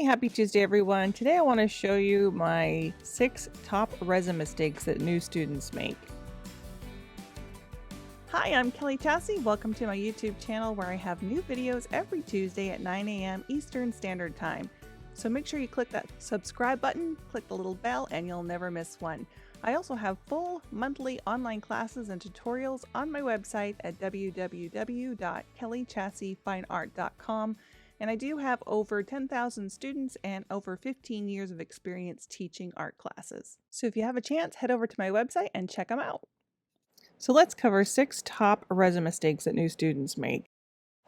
Hey, happy Tuesday, everyone. Today I want to show you my 6 top resin mistakes that new students make. Hi, I'm Kellie Chasse. Welcome to my YouTube channel where I have new videos every Tuesday at 9 a.m. Eastern Standard Time. So make sure you click that subscribe button, click the little bell, and you'll never miss one. I also have full monthly online classes and tutorials on my website at www.kelliechasseffineart.com. And I do have over 10,000 students and over 15 years of experience teaching art classes. So if you have a chance, head over to my website and check them out. So let's cover 6 top resin mistakes that new students make.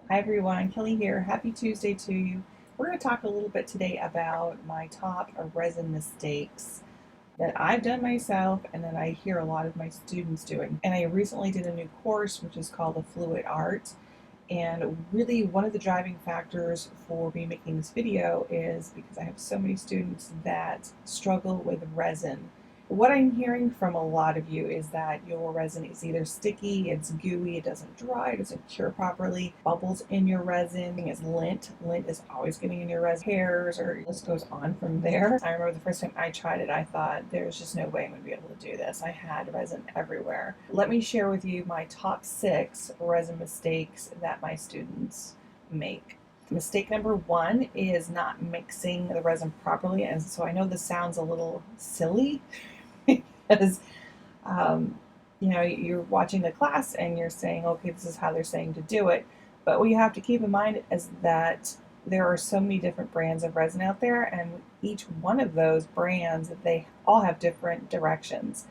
Hi everyone, Kellie here. Happy Tuesday to you. We're going to talk a little bit today about my top resin mistakes that I've done myself and that I hear a lot of my students doing. And I recently did a new course which is called a Fluid Art. And really one of the driving factors for me making this video is because I have so many students that struggle with resin. What I'm hearing from a lot of you is that your resin is either sticky, it's gooey, it doesn't dry, it doesn't cure properly, bubbles in your resin, it's lint. Lint is always getting in your resin, hairs, or the list goes on from there. I remember the first time I tried it, I thought there's just no way I'm going to be able to do this. I had resin everywhere. Let me share with you my top 6 resin mistakes that my students make. Mistake number 1 is not mixing the resin properly, and so I know this sounds a little silly because you're watching the class and you're saying, okay, this is how they're saying to do it, but what you have to keep in mind is that there are so many different brands of resin out there, and each one of those brands, they all have different directions.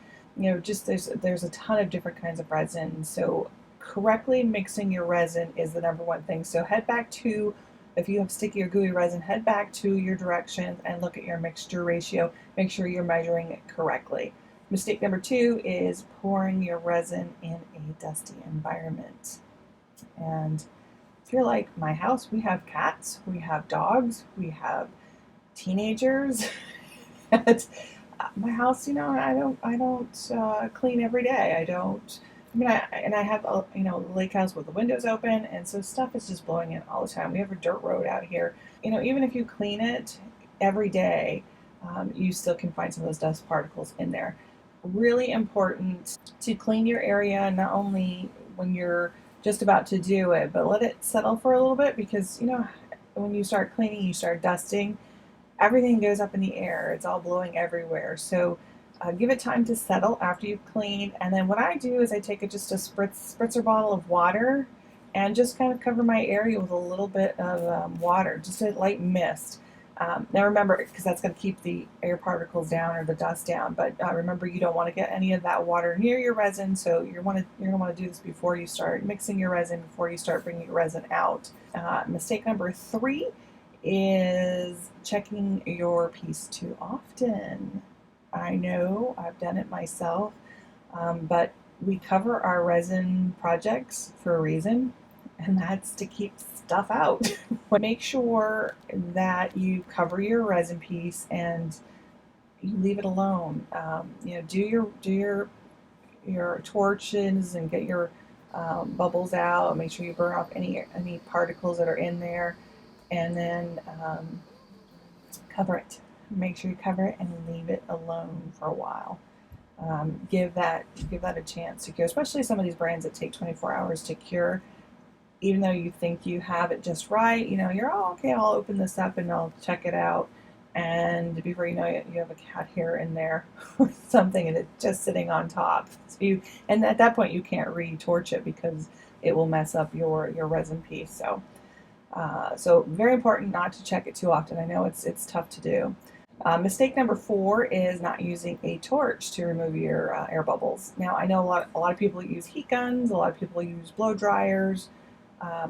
Just there's a ton of different kinds of resin, so correctly mixing your resin is the number one thing. So head back to, if you have sticky or gooey resin, head back to your directions and look at your mixture ratio. Make sure you're measuring it correctly. Mistake number 2 is pouring your resin in a dusty environment. And if you're like my house, we have cats, we have dogs, we have teenagers. At my house, I don't clean every day. I have the lake house with the windows open, and so stuff is just blowing in all the time. We have a dirt road out here. Even if you clean it every day, you still can find some of those dust particles in there. Really important to clean your area, not only when you're just about to do it, but let it settle for a little bit, because when you start cleaning, you start dusting, everything goes up in the air. It's all blowing everywhere. So give it time to settle after you've cleaned. And then what I do is I take just a spritzer bottle of water and just kind of cover my area with a little bit of water, just a light mist. Now remember, because that's going to keep the air particles down or the dust down, but remember, you don't want to get any of that water near your resin, so you're going to want to do this before you start mixing your resin, before you start bringing your resin out. Mistake number 3 is checking your piece too often. I know, I've done it myself, but we cover our resin projects for a reason, and that's to keep stuff out. Make sure that you cover your resin piece and you leave it alone. Do your torches and get your bubbles out. Make sure you burn off any particles that are in there, and then cover it. Make sure you cover it and leave it alone for a while. Give that a chance to cure, especially some of these brands that take 24 hours to cure. Even though you think you have it just right, you're okay, I'll open this up and I'll check it out, and before you know it, you have a cat hair in there or something, and it's just sitting on top. And at that point you can't re-torch it because it will mess up your resin piece. So very important not to check it too often. I know it's tough to do. Mistake number 4 is not using a torch to remove your air bubbles. Now I know a lot of people use heat guns, a lot of people use blow dryers,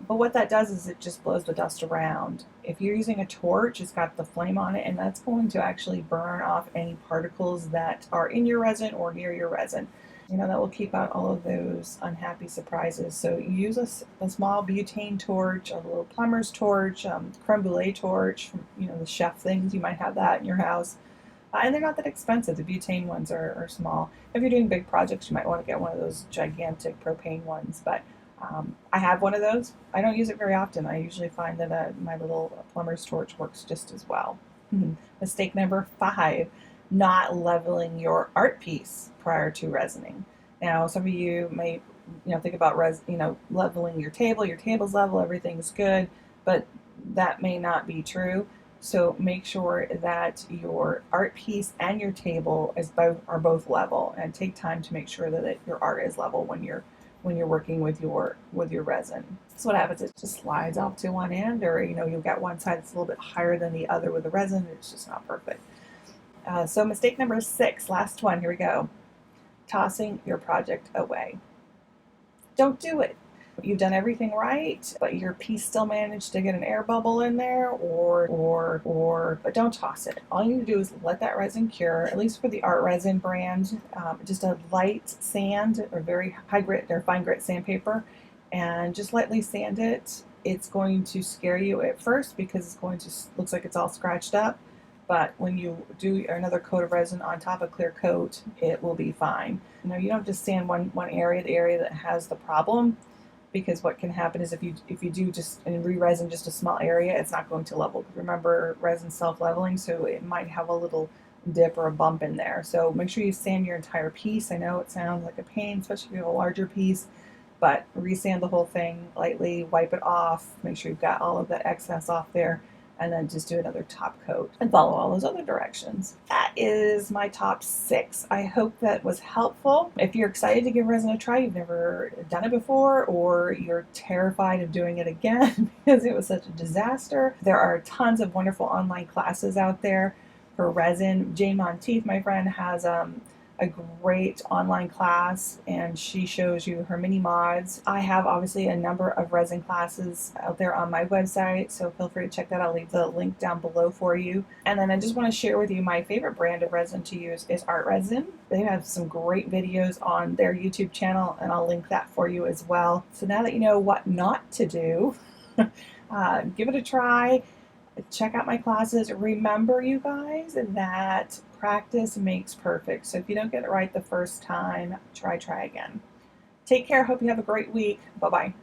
but what that does is it just blows the dust around. If you're using a torch, it's got the flame on it, and that's going to actually burn off any particles that are in your resin or near your resin. That will keep out all of those unhappy surprises. So use a small butane torch, a little plumber's torch, creme brulee torch, the chef things. You might have that in your house. And they're not that expensive. The butane ones are small. If you're doing big projects, you might want to get one of those gigantic propane ones. But I have one of those. I don't use it very often. I usually find that my little plumber's torch works just as well. Mistake number 5, not leveling your art piece prior to resining. Now, some of you may, think about leveling your table. Your table's level, everything's good, but that may not be true. So make sure that your art piece and your table are both level, and take time to make sure that your art is level when you're working with your resin. So what happens is it just slides off to one end, or you'll get one side that's a little bit higher than the other with the resin. It's just not perfect. So mistake number 6, last one. Here we go. Tossing your project away. Don't do it. You've done everything right, but your piece still managed to get an air bubble in there, but don't toss it. All you need to do is let that resin cure, at least for the art resin brand. Just a light sand or very high grit or fine grit sandpaper, and just lightly sand it. It's going to scare you at first because looks like it's all scratched up. But when you do another coat of resin on top of clear coat, it will be fine. You don't just sand one area, the area that has the problem, because what can happen is if you do just and re-resin just a small area, it's not going to level. Remember, resin self-leveling, so it might have a little dip or a bump in there. So make sure you sand your entire piece. I know it sounds like a pain, especially if you have a larger piece, but resand the whole thing lightly, wipe it off, make sure you've got all of that excess off there, and then just do another top coat and follow all those other directions. That is my top 6. I hope that was helpful. If you're excited to give resin a try, you've never done it before, or you're terrified of doing it again because it was such a disaster, there are tons of wonderful online classes out there for resin. Jane Monteith, my friend, has a great online class, and she shows you her mini mods. I have obviously a number of resin classes out there on my website, so feel free to check that out. I'll leave the link down below for you. And then I just want to share with you my favorite brand of resin to use is Art Resin. They have some great videos on their YouTube channel, and I'll link that for you as well. So now that you know what not to do, give it a try. Check out my classes. Remember, you guys, that practice makes perfect. So if you don't get it right the first time, try again. Take care. Hope you have a great week. Bye-bye.